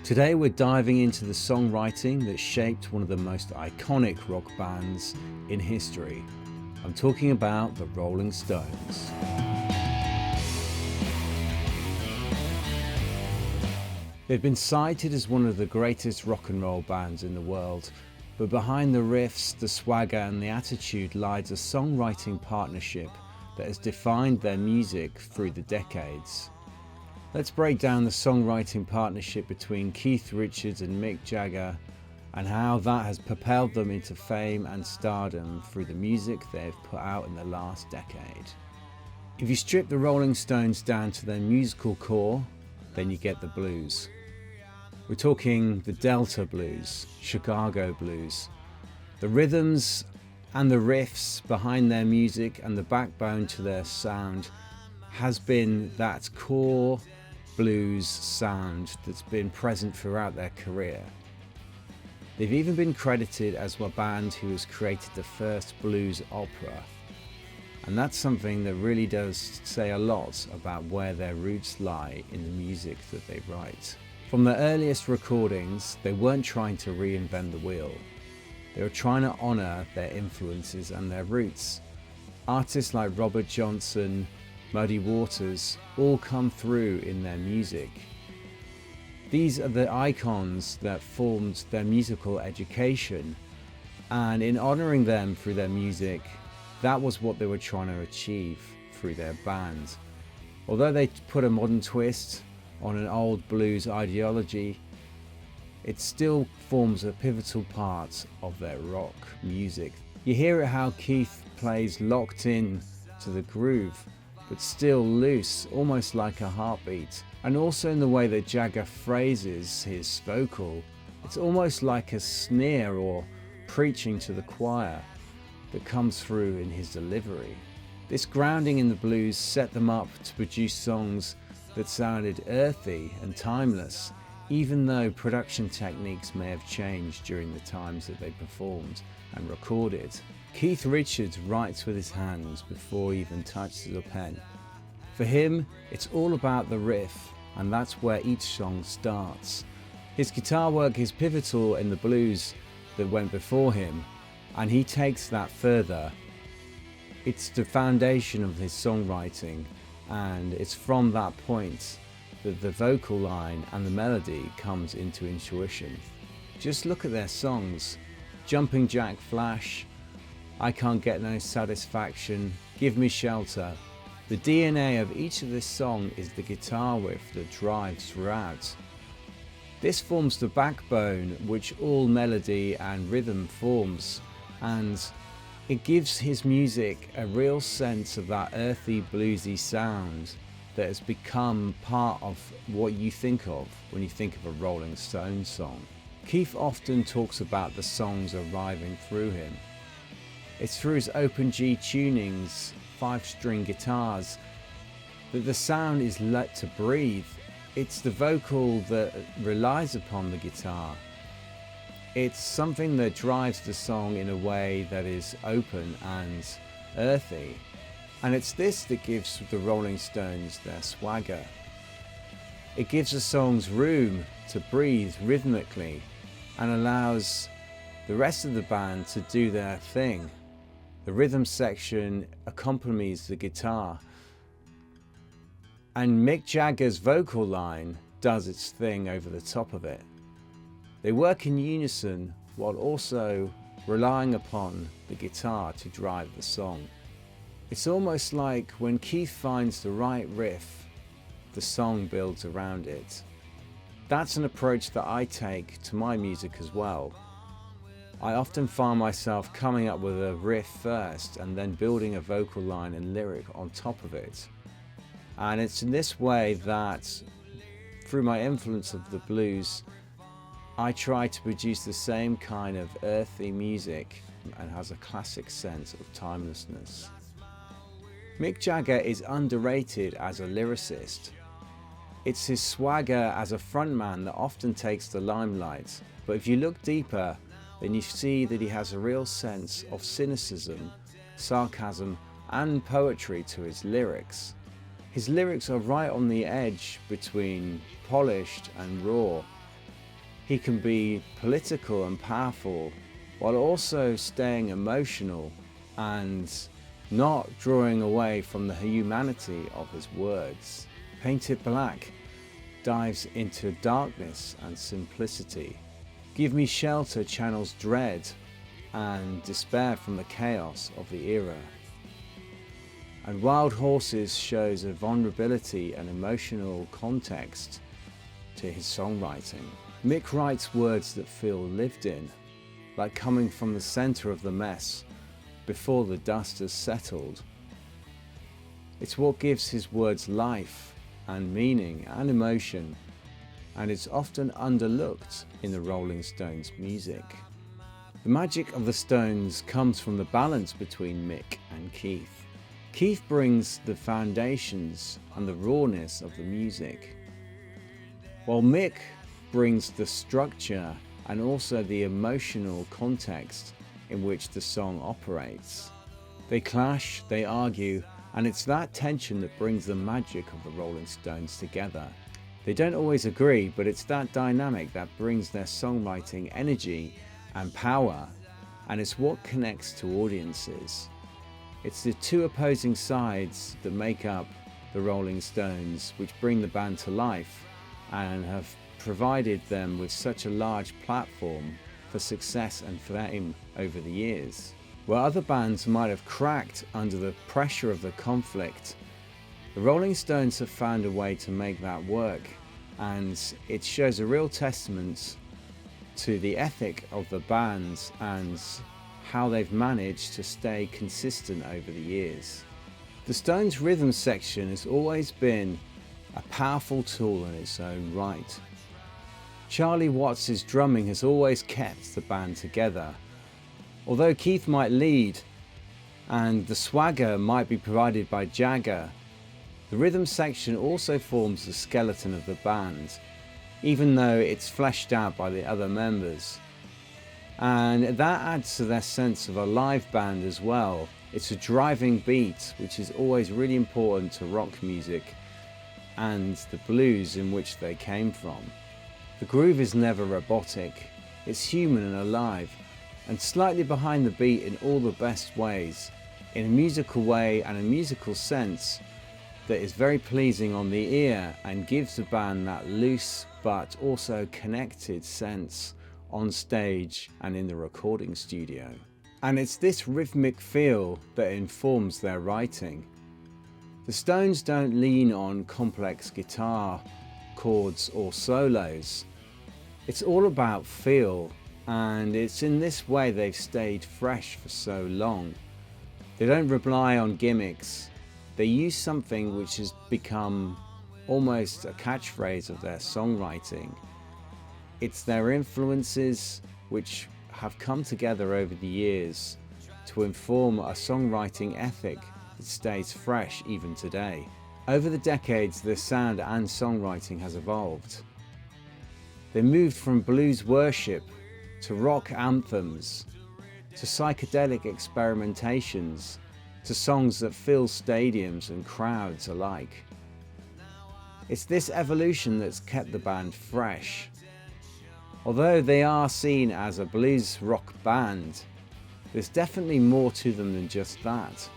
Today we're diving into the songwriting that shaped one of the most iconic rock bands in history. I'm talking about the Rolling Stones. They've been cited as one of the greatest rock and roll bands in the world, but behind the riffs, the swagger and the attitude lies a songwriting partnership that has defined their music through the decades. Let's break down the songwriting partnership between Keith Richards and Mick Jagger and how that has propelled them into fame and stardom through the music they've put out in the last decade. If you strip the Rolling Stones down to their musical core, then you get the blues. We're talking the Delta blues, Chicago blues. The rhythms and the riffs behind their music and the backbone to their sound has been that core blues sound that's been present throughout their career. They've even been credited as a band who has created the first blues opera. And that's something that really does say a lot about where their roots lie in the music that they write. From the earliest recordings, they weren't trying to reinvent the wheel. They were trying to honour their influences and their roots. Artists like Robert Johnson, Muddy Waters all come through in their music. These are the icons that formed their musical education, and in honouring them through their music, that was what they were trying to achieve through their band. Although they put a modern twist on an old blues ideology, it still forms a pivotal part of their rock music. You hear it how Keith plays locked in to the groove, but still loose, almost like a heartbeat. And also in the way that Jagger phrases his vocal, it's almost like a sneer or preaching to the choir that comes through in his delivery. This grounding in the blues set them up to produce songs that sounded earthy and timeless, even though production techniques may have changed during the times that they performed and recorded. Keith Richards writes with his hands before he even touches a pen. For him, it's all about the riff, and that's where each song starts. His guitar work is pivotal in the blues that went before him, and he takes that further. It's the foundation of his songwriting, and it's from that point that the vocal line and the melody comes into intuition. Just look at their songs: Jumpin' Jack Flash, I Can't Get No Satisfaction, Give Me Shelter. The DNA of each of this song is the guitar riff that drives throughout. This forms the backbone which all melody and rhythm forms, and it gives his music a real sense of that earthy bluesy sound that has become part of what you think of when you think of a Rolling Stones song. Keith often talks about the songs arriving through him. It's through his open G tunings, 5-string guitars, that the sound is let to breathe. It's the vocal that relies upon the guitar. It's something that drives the song in a way that is open and earthy. And it's this that gives the Rolling Stones their swagger. It gives the songs room to breathe rhythmically and allows the rest of the band to do their thing. The rhythm section accompanies the guitar, and Mick Jagger's vocal line does its thing over the top of it. They work in unison while also relying upon the guitar to drive the song. It's almost like when Keith finds the right riff, the song builds around it. That's an approach that I take to my music as well. I often find myself coming up with a riff first and then building a vocal line and lyric on top of it. And it's in this way that, through my influence of the blues, I try to produce the same kind of earthy music and has a classic sense of timelessness. Mick Jagger is underrated as a lyricist. It's his swagger as a frontman that often takes the limelight, but if you look deeper, then you see that he has a real sense of cynicism, sarcasm, and poetry to his lyrics. His lyrics are right on the edge between polished and raw, He can be political and powerful while also staying emotional and not drawing away from the humanity of his words. Paint It Black dives into darkness and simplicity. Give Me Shelter channels dread and despair from the chaos of the era. And Wild Horses shows a vulnerability and emotional context to his songwriting. Mick writes words that feel lived in, like coming from the center of the mess before the dust has settled. It's what gives his words life and meaning and emotion, and it's often underlooked in the Rolling Stones' music. The magic of the Stones comes from the balance between Mick and Keith. Keith brings the foundations and the rawness of the music, while Mick brings the structure and also the emotional context in which the song operates. They clash, they argue, and it's that tension that brings the magic of the Rolling Stones together. They don't always agree, but it's that dynamic that brings their songwriting energy and power, and it's what connects to audiences. It's the two opposing sides that make up the Rolling Stones, which bring the band to life and have provided them with such a large platform for success and fame over the years. Where other bands might have cracked under the pressure of the conflict, the Rolling Stones have found a way to make that work, and it shows a real testament to the ethic of the band and how they've managed to stay consistent over the years. The Stones' rhythm section has always been a powerful tool in its own right. Charlie Watts' drumming has always kept the band together. Although Keith might lead and the swagger might be provided by Jagger, the rhythm section also forms the skeleton of the band, even though it's fleshed out by the other members. And that adds to their sense of a live band as well. It's a driving beat, which is always really important to rock music and the blues in which they came from. The groove is never robotic, it's human and alive, and slightly behind the beat in all the best ways, in a musical way and a musical sense that is very pleasing on the ear and gives the band that loose but also connected sense on stage and in the recording studio. And it's this rhythmic feel that informs their writing. The Stones don't lean on complex guitar, chords or solos. It's all about feel, and it's in this way they've stayed fresh for so long. They don't rely on gimmicks. They use something which has become almost a catchphrase of their songwriting. It's their influences which have come together over the years to inform a songwriting ethic that stays fresh even today. Over the decades, their sound and songwriting has evolved. They moved from blues worship to rock anthems, to psychedelic experimentations, to songs that fill stadiums and crowds alike. It's this evolution that's kept the band fresh. Although they are seen as a blues rock band, there's definitely more to them than just that.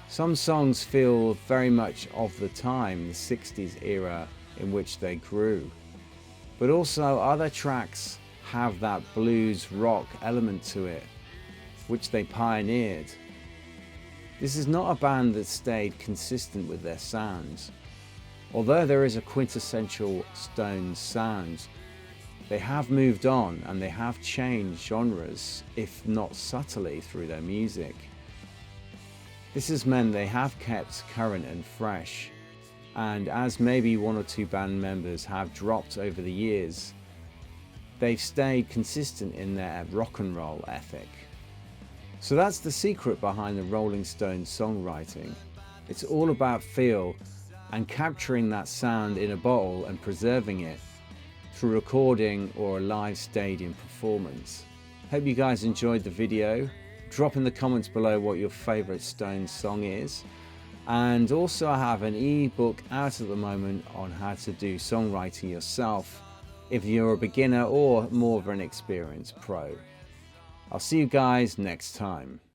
Some songs feel very much of the time, the 60s era in which they grew. But also other tracks have that blues rock element to it, which they pioneered. This is not a band that stayed consistent with their sounds. Although there is a quintessential Stones sound, they have moved on and they have changed genres, if not subtly, through their music. This has meant they have kept current and fresh, and as maybe one or two band members have dropped over the years, they've stayed consistent in their rock and roll ethic. So that's the secret behind the Rolling Stones songwriting. It's all about feel and capturing that sound in a bottle and preserving it through recording or a live stadium performance. Hope you guys enjoyed the video. Drop in the comments below what your favourite Stones song is. And also I have an ebook out at the moment on how to do songwriting yourself if you're a beginner or more of an experienced pro. I'll see you guys next time.